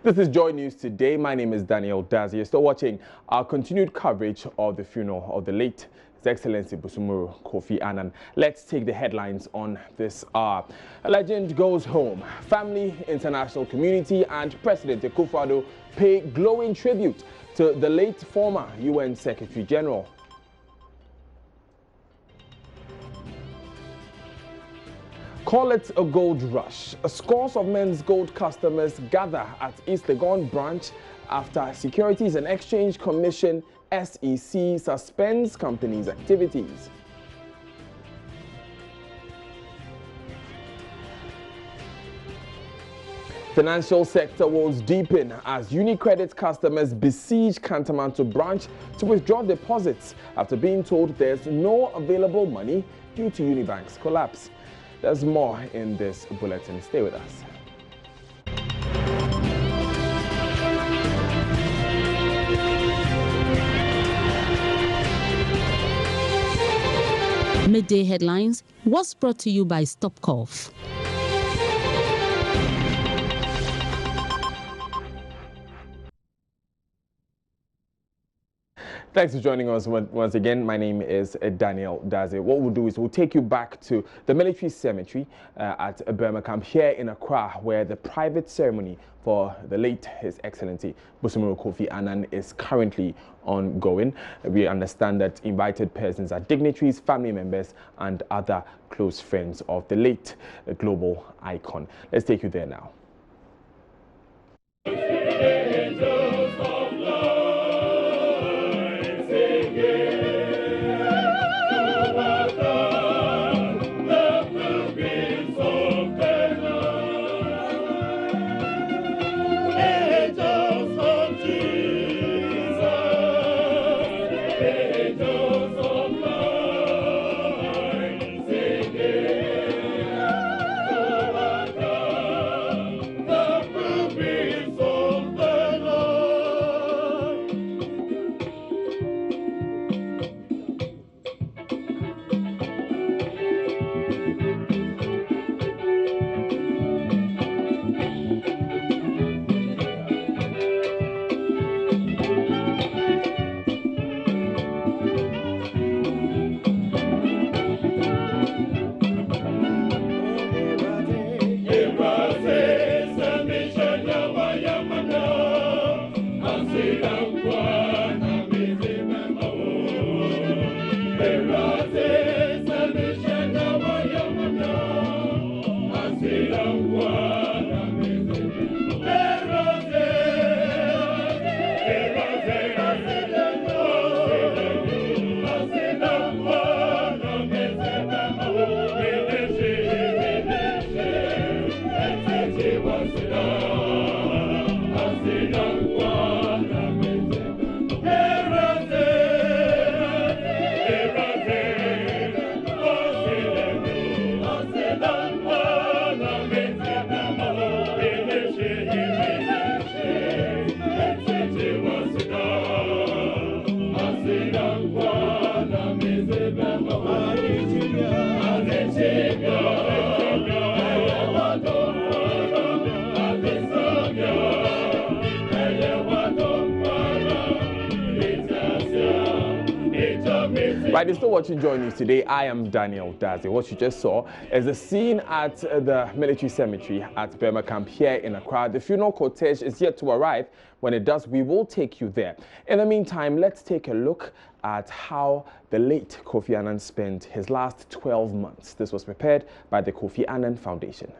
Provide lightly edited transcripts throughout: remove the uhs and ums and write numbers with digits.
This is Joy News Today. My name is Daniel Dazi. You're still watching our continued coverage of the funeral of the late His Excellency Busumuru Kofi Annan. Let's take the headlines on this hour. A legend goes home. Family, international community, and President Akufo-Addo pay glowing tribute to the late former UN Secretary General. Call it a gold rush. Scores of Menzgold customers gather at East Legon branch after Securities and Exchange Commission (SEC) suspends company's activities. Financial sector woes deepen as UniCredit customers besiege Kantamanto branch to withdraw deposits after being told there's no available money due to Unibank's collapse. There's more in this bulletin. Stay with us. Midday Headlines was brought to you by Stop Cough. Thanks for joining us once again. My name is Daniel Daze. What we'll do is we'll take you back to the military cemetery at Burma Camp here in Accra, where the private ceremony for the late His Excellency Busumuru Kofi Annan is currently ongoing. We understand that invited persons are dignitaries, family members, and other close friends of the late global icon. Let's take you there now. Right, you're still watching Joy News Today. I am Daniel Daze. What you just saw is a scene at the military cemetery at Burma Camp here in Accra. The funeral cortege is yet to arrive. When it does, we will take you there. In the meantime, let's take a look at how the late Kofi Annan spent his last 12 months. This was prepared by the Kofi Annan Foundation.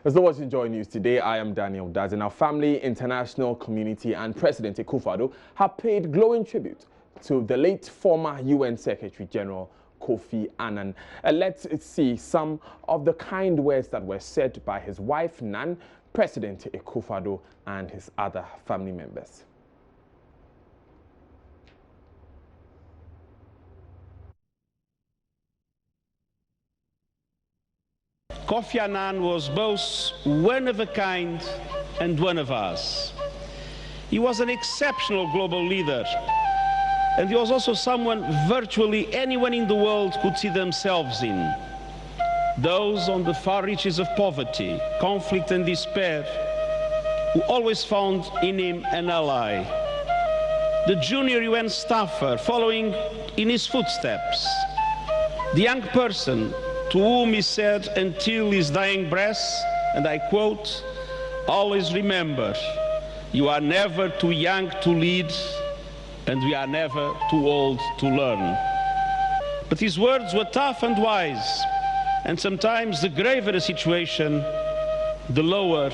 As you're watching Joy News today, I am Daniel Daze. Our family, international community and President Kofi Annan have paid glowing tribute to the late former UN Secretary General Kofi Annan. Let's see some of the kind words that were said by his wife Nan, President Kofi Annan and his other family members. Kofi Annan was both one of a kind and one of us. He was an exceptional global leader, and he was also someone virtually anyone in the world could see themselves in. Those on the far reaches of poverty, conflict and despair, who always found in him an ally. The junior UN staffer following in his footsteps. The young person to whom he said until his dying breath, and I quote, "Always remember, you are never too young to lead, and we are never too old to learn." But his words were tough and wise, and sometimes the graver a situation, the lower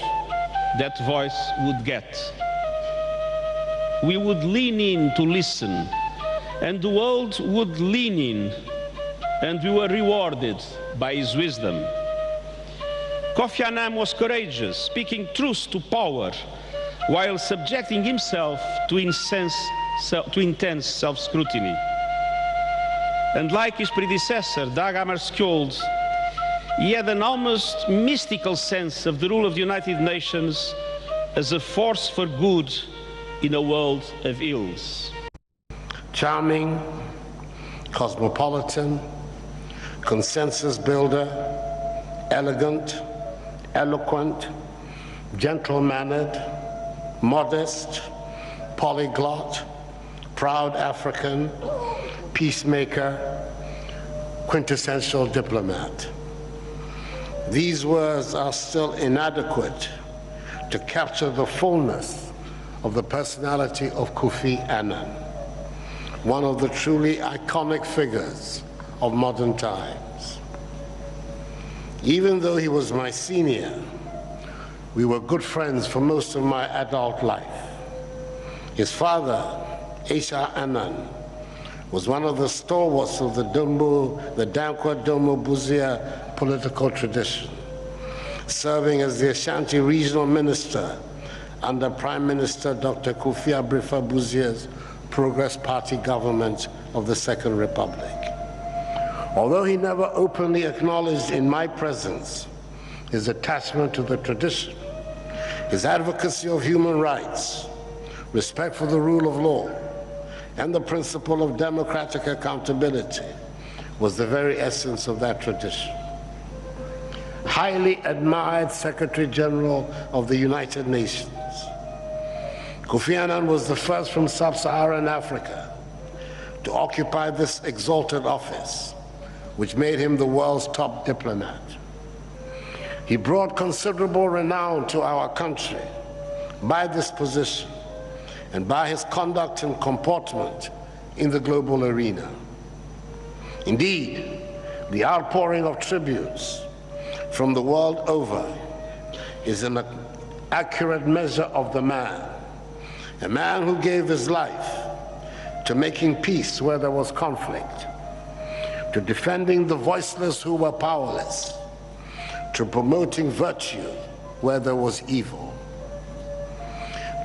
that voice would get. We would lean in to listen, and the world would lean in, and we were rewarded by his wisdom. Kofi Annan was courageous, speaking truth to power, while subjecting himself to intense self-scrutiny. And like his predecessor, Dag Menzgold, he had an almost mystical sense of the rule of the United Nations as a force for good in a world of ills. Charming, cosmopolitan, consensus builder, elegant, eloquent, gentle-mannered, modest, polyglot, proud African, peacemaker, quintessential diplomat. These words are still inadequate to capture the fullness of the personality of Kofi Annan, one of the truly iconic figures of modern times. Even though he was my senior, we were good friends for most of my adult life. His father, Kofi Annan, was one of the stalwarts of the Dankwa Domo Buzia political tradition, serving as the Ashanti regional minister under Prime Minister Dr. Kofi Abrifa Buzia's Progress Party government of the Second Republic. Although he never openly acknowledged in my presence his attachment to the tradition, his advocacy of human rights, respect for the rule of law, and the principle of democratic accountability was the very essence of that tradition. Highly admired Secretary General of the United Nations, Kofi Annan was the first from sub-Saharan Africa to occupy this exalted office, which made him the world's top diplomat. He brought considerable renown to our country by this position and by his conduct and comportment in the global arena. Indeed, the outpouring of tributes from the world over is an accurate measure of the man, a man who gave his life to making peace where there was conflict, to defending the voiceless who were powerless, to promoting virtue where there was evil.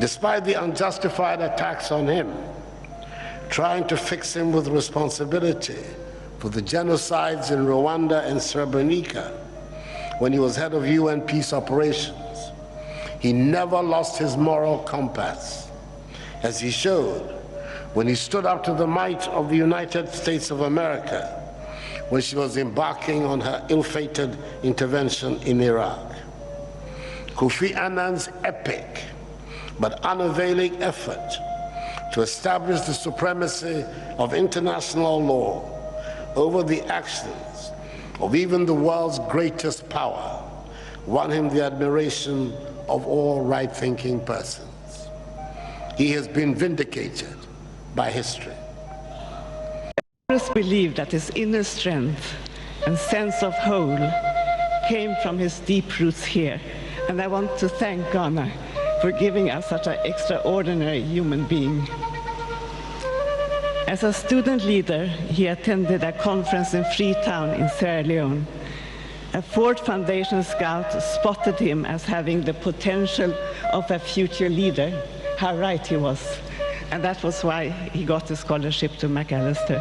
Despite the unjustified attacks on him, trying to fix him with responsibility for the genocides in Rwanda and Srebrenica when he was head of UN peace operations, he never lost his moral compass, as he showed when he stood up to the might of the United States of America when she was embarking on her ill-fated intervention in Iraq. Kofi Annan's epic but unavailing effort to establish the supremacy of international law over the actions of even the world's greatest power won him the admiration of all right-thinking persons. He has been vindicated by history. I always believed that his inner strength and sense of whole came from his deep roots here. And I want to thank Ghana for giving us such an extraordinary human being. As a student leader, he attended a conference in Freetown in Sierra Leone. A Ford Foundation scout spotted him as having the potential of a future leader. How right he was. And that was why he got the scholarship to McAllister.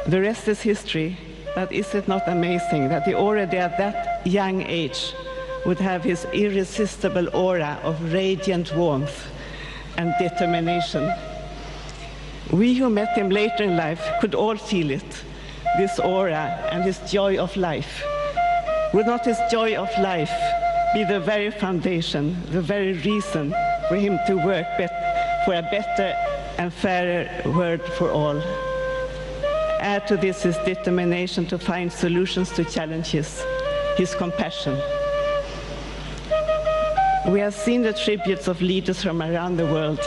The rest is history, but is it not amazing that he already at that young age would have his irresistible aura of radiant warmth and determination? We who met him later in life could all feel it, this aura and his joy of life. Would not his joy of life be the very foundation, the very reason for him to work for a better and fairer world for all? Add to this his determination to find solutions to challenges, his compassion. We have seen the tributes of leaders from around the world,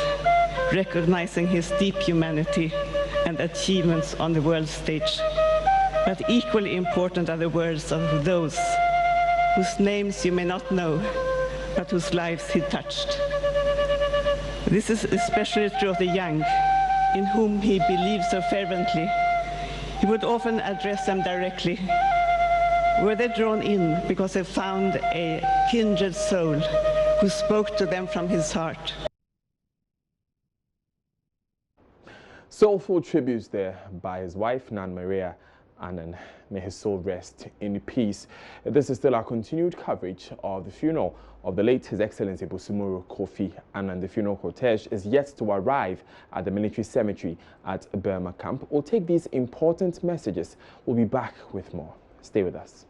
recognizing his deep humanity and achievements on the world stage. But equally important are the words of those whose names you may not know, but whose lives he touched. This is especially true of the young, in whom he believed so fervently. He would often address them directly. Were they drawn in because they found a kindred soul who spoke to them from his heart? Soulful tributes there by his wife, Nan Maria Annan. May his soul rest in peace. This is still our continued coverage of the funeral of the late His Excellency Bosumoro Kofi Annan. The funeral cortege is yet to arrive at the military cemetery at Burma camp. We'll take these important messages. We'll be back with more. Stay with us.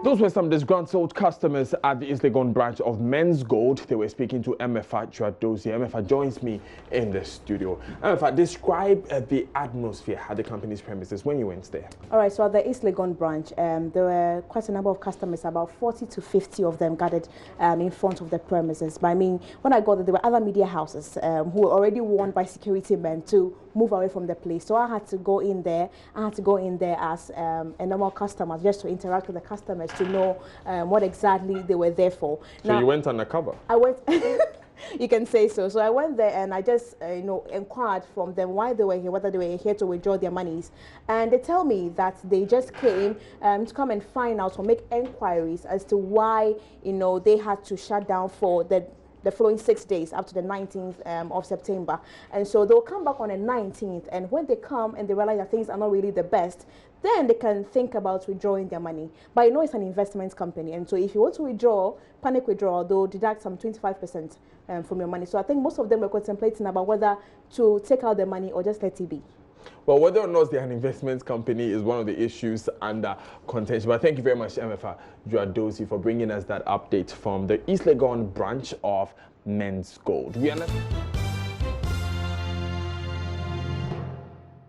Those were some disgruntled customers at the East Legon branch of Menzgold. They were speaking to Emefa Juadozi. Emefa joins me in the studio. Emefa, describe the atmosphere at the company's premises when you went there. All right, so at the East Legon branch, there were quite a number of customers, about 40 to 50 of them gathered in front of the premises. But I mean, when I got there, there were other media houses who were already warned by security men to move away from the place. So I had to go in there. I had to go in there as a normal customer, just to interact with the customers, to know what exactly they were there for. So now, you went undercover? I went, you can say so. So I went there and I just, inquired from them why they were here, whether they were here to withdraw their monies. And they tell me that they just came to come and find out or make enquiries as to why, they had to shut down for the following 6 days up to the 19th of September. And so they'll come back on the 19th, and when they come and they realize that things are not really the best, then they can think about withdrawing their money. But it's an investment company, and so if you want to withdraw, panic withdrawal, they'll deduct some 25% from your money. So I think most of them were contemplating about whether to take out their money or just let it be. Well, whether or not they're an investment company is one of the issues under contention. But thank you very much, Emefa Juadozi, for bringing us that update from the East Legon branch of Menzgold.